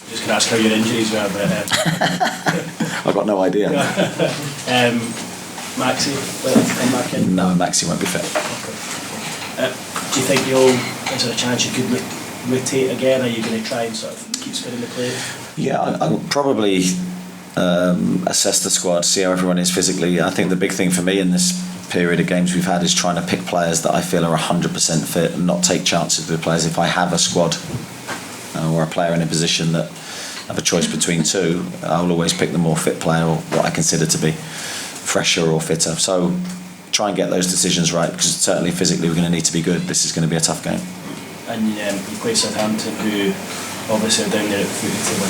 Just going to ask how your injuries were, but I've got no idea. Maxi, come back in? No, Maxi won't be fit. Okay. Do you think is there a chance you could rotate again? Are you going to try and sort of keep spinning the plate? Yeah, I'll probably assess the squad, see how everyone is physically. I think the big thing for me in this period of games we've had is trying to pick players that I feel are 100% fit and not take chances with players. If I have a squad or a player in a position that I have a choice between two, I'll always pick the more fit player or what I consider to be fresher or fitter. So try and get those decisions right, because certainly physically we're going to need to be good. This is going to be a tough game. And you play Southampton, who obviously are down there at the foot of the table. I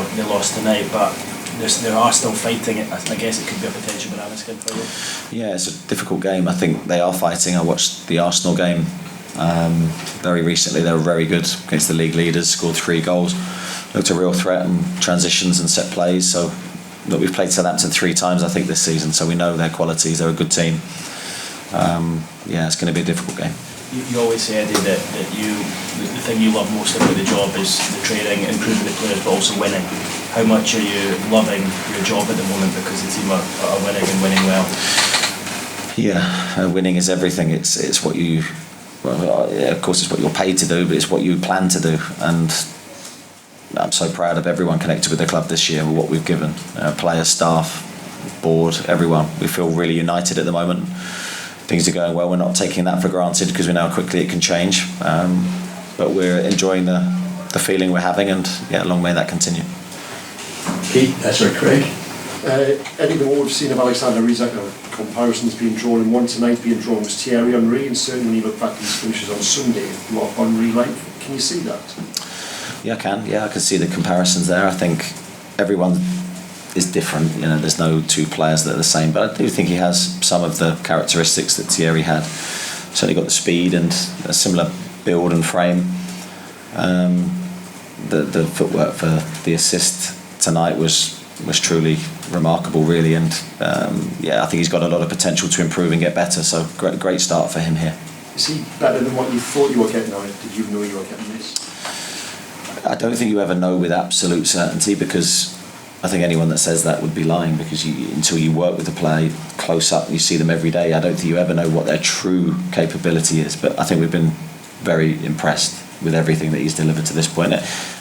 think they lost tonight, but they are still fighting it. I guess it could be a potential banana skin for you. Yeah, it's a difficult game. I think they are fighting. I watched the Arsenal game very recently. They were very good against the league leaders, scored 3 goals, looked a real threat in transitions and set plays. So look, we've played Southampton 3 times I think this season, so we know their qualities. They're a good team. It's going to be a difficult game. You always say, Eddie, that the thing you love most about the job is the training, improving the players, but also winning. How much are you loving your job at the moment because the team are winning and winning well? Yeah, winning is everything. It's what you, of course it's what you're paid to do, but it's what you plan to do. And I'm so proud of everyone connected with the club this year, with what we've given. Players, staff, board, everyone. We feel really united at the moment. Things are going well. We're not taking that for granted because we know how quickly it can change. But we're enjoying the feeling we're having, and long may that continue. Pete, Craig. Eddie, the more we've seen of Alexander Isak, comparisons being drawn, and one tonight being drawn was Thierry Henry, and certainly when you look back at his finishes on Sunday, you are Henry-like. Can you see that? Yeah, I can. Yeah, I can see the comparisons there. I think everyone is different. There's no 2 players that are the same, but I do think he has some of the characteristics that Thierry had. Certainly got the speed and a similar build and frame. The footwork for the assist tonight was truly remarkable, really, and I think he's got a lot of potential to improve and get better. So great start for him here. Is he better than what you thought you were getting on it? Did you know you were getting this? I don't think you ever know with absolute certainty, because I think anyone that says that would be lying, because until you work with the player close up and you see them every day, I don't think you ever know what their true capability is. But I think we've been very impressed with everything that he's delivered to this point,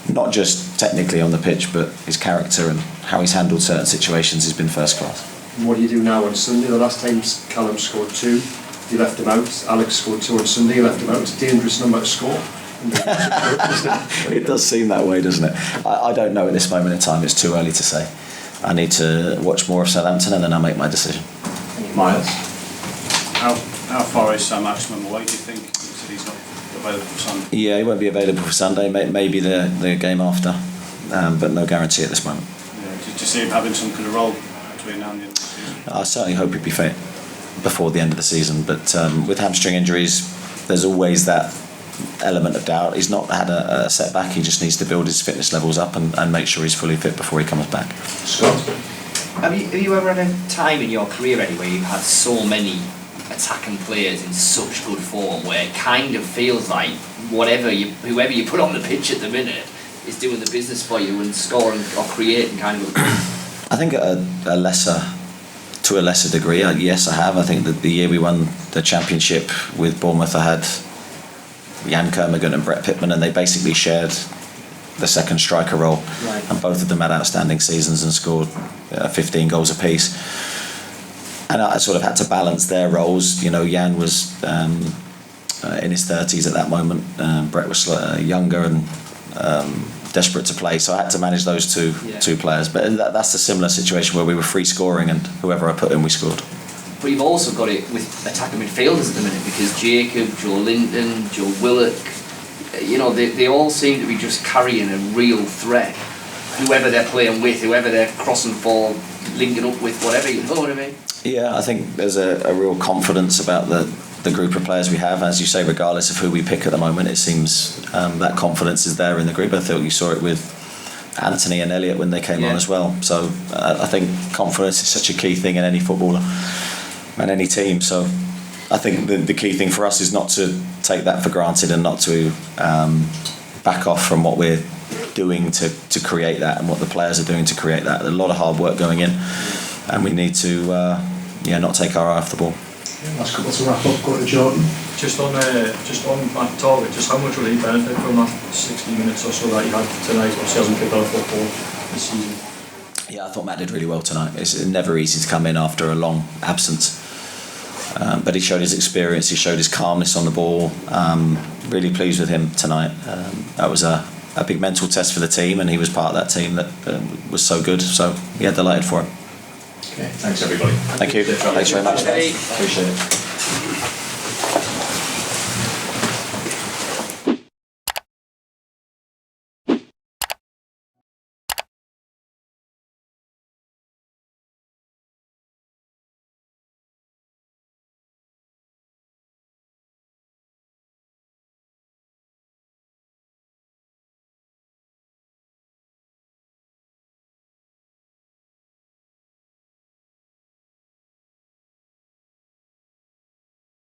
not just technically on the pitch, but his character and how he's handled certain situations has been first class. And what do you do now on Sunday? The last time Callum scored 2, you left him out. Alex scored 2 on Sunday, you left him out. It's a dangerous number to score. It does seem that way, doesn't it? I don't know at this moment in time. It's too early to say. I need to watch more of Southampton and then I'll make my decision. Miles, how far is Maximin away, do you think? You said he's not available for Sunday. Yeah, he won't be available for Sunday. Maybe the game after, but no guarantee at this moment. Yeah, did you see him having some kind of role between now and the end of the season? I certainly hope he'd be fit before the end of the season, but with hamstring injuries, there's always that element of doubt. He's not had a setback. He just needs to build his fitness levels up and make sure he's fully fit before he comes back. Scott, have you ever had a time in your career, Eddie, where you've had so many attacking players in such good form, where it kind of feels like whoever you put on the pitch at the minute is doing the business for you and scoring or creating kind of? I think to a lesser degree, yes, I have. I think that the year we won the championship with Bournemouth, I had Jan Kermigan and Brett Pittman, and they basically shared the second striker role. Right. And both of them had outstanding seasons and scored 15 goals apiece. And I sort of had to balance their roles. Jan was in his 30s at that moment. Brett was younger and desperate to play, so I had to manage those two players. But that's a similar situation where we were free scoring, and whoever I put in, we scored. But you've also got it with attacking midfielders at the minute, because Jacob, Joe Linton, Joe Willock, they all seem to be just carrying a real threat. Whoever they're playing with, whoever they're crossing for, linking up with, whatever, you know what I mean? Yeah, I think there's a real confidence about the group of players we have. As you say, regardless of who we pick at the moment, it seems that confidence is there in the group. I thought you saw it with Anthony and Elliot when they came on as well. So I think confidence is such a key thing in any footballer and any team. So I think the key thing for us is not to take that for granted and not to back off from what we're doing to create that and what the players are doing to create that. There's a lot of hard work going in, and we need to not take our eye off the ball. Last couple to wrap up, go to Jordan. Just on Targett, just how much will he benefit from that 60 minutes or so that he had tonight? Obviously hasn't kicked off football this season. Yeah, I thought Matt did really well tonight. It's never easy to come in after a long absence. But he showed his experience, he showed his calmness on the ball. Really pleased with him tonight. That was a big mental test for the team, and he was part of that team that was so good. So, yeah, delighted for him. Okay, thanks everybody. Thank you. Thanks very much. Eddie. Appreciate it.